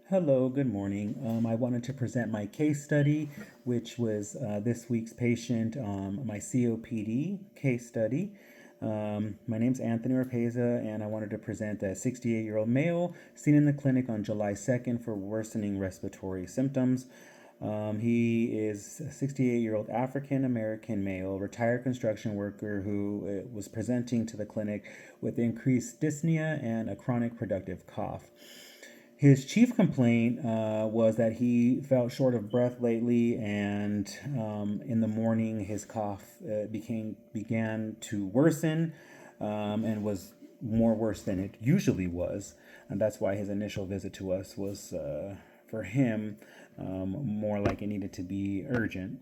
Hello, good morning. I wanted to present my case study, which was this week's patient, my COPD case study. My name's Anthony Orpeza, and I wanted to present a 68-year-old male seen in the clinic on July 2nd for worsening respiratory symptoms. He is a 68-year-old African American male, retired construction worker who was presenting to the clinic with increased dyspnea and a chronic productive cough. His chief complaint was that he felt short of breath lately, and in the morning his cough began to worsen and was more worse than it usually was, and that's why his initial visit to us was for him more like it needed to be urgent.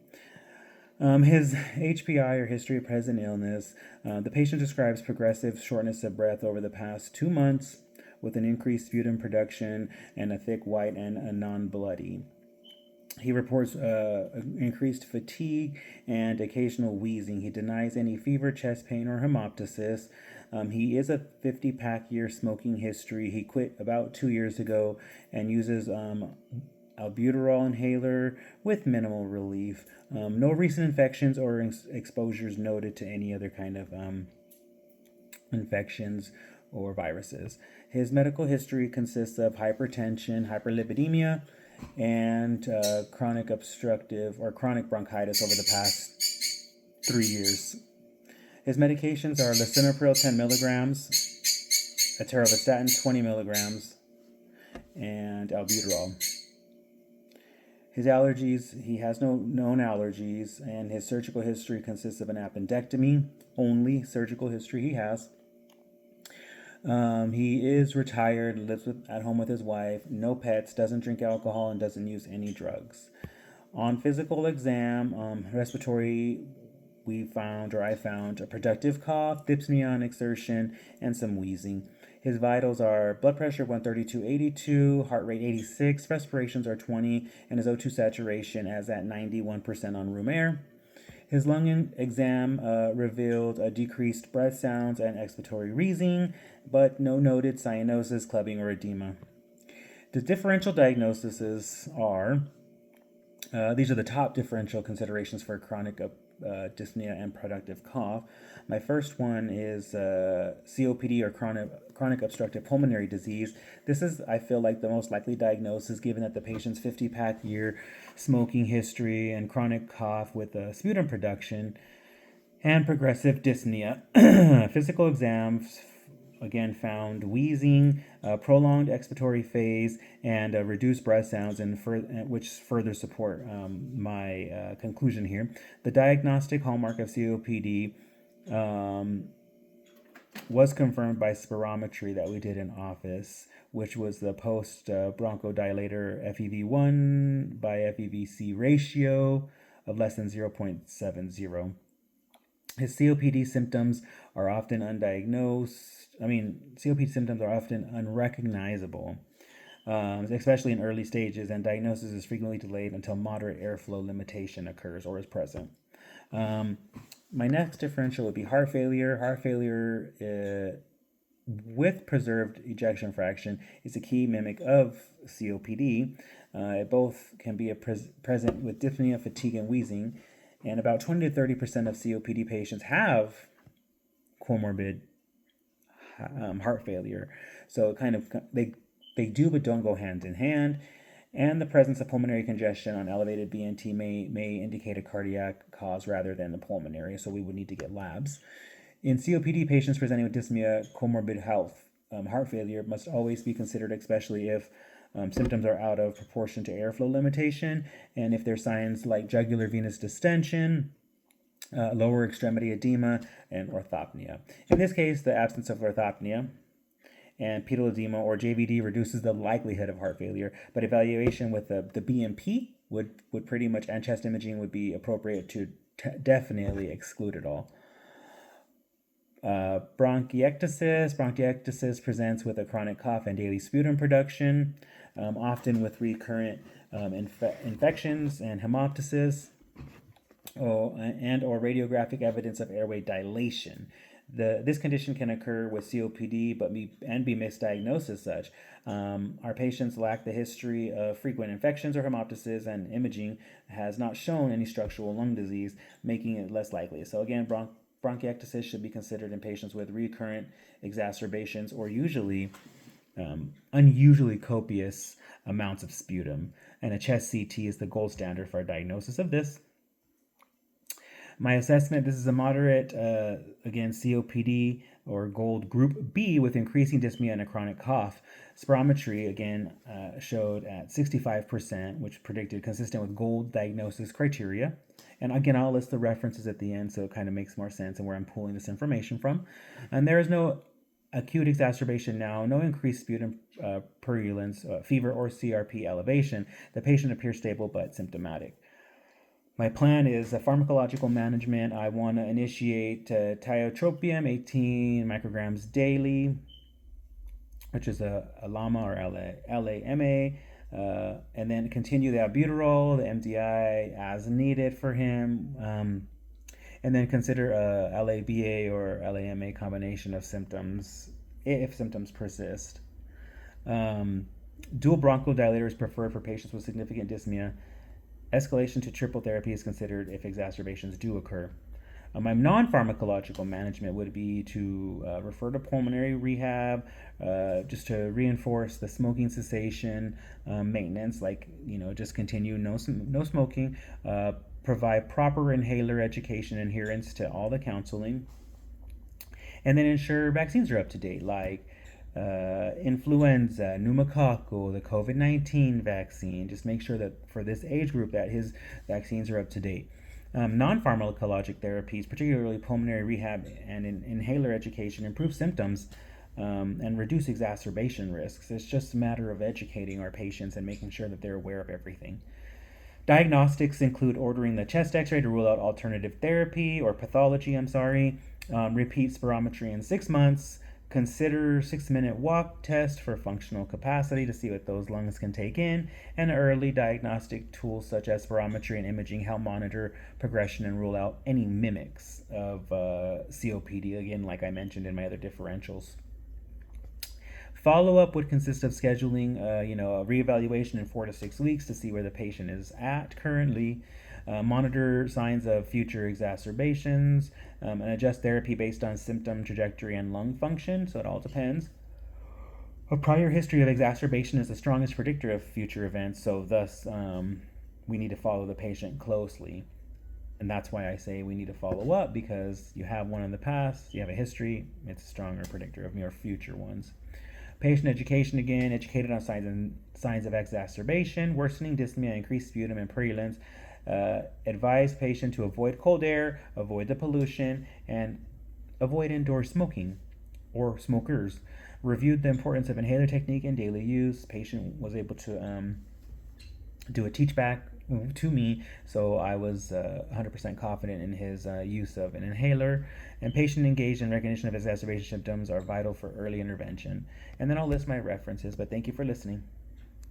His HPI or history of present illness, the patient describes progressive shortness of breath over the past 2 months with an increased sputum production and a thick white and a non-bloody. He reports increased fatigue and occasional wheezing. He denies any fever, chest pain, or hemoptysis. He is a 50-pack year smoking history. He quit about 2 years ago and uses albuterol inhaler with minimal relief. No recent infections or exposures noted to any other kind of infections or viruses. His medical history consists of hypertension, hyperlipidemia, and chronic obstructive or chronic bronchitis over the past 3 years. His medications are lisinopril 10 milligrams, atorvastatin 20 milligrams, and albuterol. His allergies, he has no known allergies, and his surgical history consists of an appendectomy, only surgical history he has. He is retired, lives at home with his wife, no pets, doesn't drink alcohol, and doesn't use any drugs. On physical exam, respiratory, I found a productive cough, dyspnea on exertion, and some wheezing. His vitals are blood pressure 132/82, heart rate 86, respirations are 20, and his O2 saturation is at 91% on room air. His lung exam revealed decreased breath sounds and expiratory wheezing, but no noted cyanosis, clubbing, or edema. The differential diagnoses are these are the top differential considerations for chronic dyspnea and productive cough. My first one is COPD or chronic obstructive pulmonary disease. This is, I feel like, the most likely diagnosis given that the patient's 50-pack year smoking history and chronic cough with sputum production and progressive dyspnea. Physical exams again found wheezing, prolonged expiratory phase, and reduced breath sounds, which further support my conclusion here. The diagnostic hallmark of COPD was confirmed by spirometry that we did in office, which was the post bronchodilator FEV1 by FEVC ratio of less than 0.70. His COPD symptoms are often undiagnosed. COPD symptoms are often unrecognizable, especially in early stages, and diagnosis is frequently delayed until moderate airflow limitation occurs or is present. My next differential would be heart failure. Heart failure with preserved ejection fraction is a key mimic of COPD. It both can be present with dyspnea, fatigue, and wheezing. And about 20 to 30% of COPD patients have comorbid heart failure. So they do but don't go hand in hand. And the presence of pulmonary congestion on elevated BNT may indicate a cardiac cause rather than the pulmonary, so we would need to get labs. In COPD patients presenting with dyspnea, comorbid heart failure must always be considered, especially if symptoms are out of proportion to airflow limitation, and if there's signs like jugular venous distension, lower extremity edema, and orthopnea. In this case, the absence of orthopnea and pedal edema or JVD reduces the likelihood of heart failure, but evaluation with the BMP would pretty much, and chest imaging would be appropriate to definitely exclude it all. Bronchiectasis presents with a chronic cough and daily sputum production, often with recurrent infections and hemoptysis, or radiographic evidence of airway dilation. This condition can occur with COPD be misdiagnosed as such. Our patients lack the history of frequent infections or hemoptysis, and imaging has not shown any structural lung disease, making it less likely. So again, bronchiectasis should be considered in patients with recurrent exacerbations or unusually copious amounts of sputum. And a chest CT is the gold standard for a diagnosis of this. My assessment, this is a moderate, again, COPD or gold group B with increasing dyspnea and a chronic cough. Spirometry, again, showed at 65%, which predicted consistent with gold diagnosis criteria. And again, I'll list the references at the end so it kind of makes more sense and where I'm pulling this information from. And there is no acute exacerbation now, no increased sputum purulence, fever, or CRP elevation. The patient appears stable but symptomatic. My plan is a pharmacological management. I want to initiate tiotropium, 18 micrograms daily, which is a LAMA or LAMA, and then continue the albuterol, the MDI as needed for him, and then consider a LABA or LAMA combination of symptoms if symptoms persist. Dual bronchodilator is preferred for patients with significant dyspnea. Escalation to triple therapy is considered if exacerbations do occur. My non-pharmacological management would be to refer to pulmonary rehab, just to reinforce the smoking cessation maintenance, like just continue no smoking, provide proper inhaler education, adherence to all the counseling, and then ensure vaccines are up to date, like influenza, pneumococcal, the COVID-19 vaccine. Just make sure that for this age group that his vaccines are up to date. Non-pharmacologic therapies, particularly pulmonary rehab and inhaler education, improve symptoms and reduce exacerbation risks. It's just a matter of educating our patients and making sure that they're aware of everything. Diagnostics include ordering the chest x-ray to rule out alternative therapy or pathology, repeat spirometry in 6 months, consider 6-minute walk test for functional capacity to see what those lungs can take in, and early diagnostic tools such as spirometry and imaging help monitor progression and rule out any mimics of COPD, again, like I mentioned in my other differentials. Follow-up would consist of scheduling, a reevaluation in 4 to 6 weeks to see where the patient is at currently, monitor signs of future exacerbations, and adjust therapy based on symptom trajectory and lung function, so it all depends. A prior history of exacerbation is the strongest predictor of future events, so thus we need to follow the patient closely. And that's why I say we need to follow up, because you have one in the past, you have a history, it's a stronger predictor of your future ones. Patient education, again, educated on signs of exacerbation, worsening dyspnea, increased sputum and purulence. Advise patient to avoid cold air, avoid the pollution, and avoid indoor smoking or smokers. Reviewed the importance of inhaler technique in daily use. Patient was able to do a teach back to me, so I was 100% confident in his use of an inhaler. And patient engaged in recognition of exacerbation symptoms are vital for early intervention. And then I'll list my references, but thank you for listening.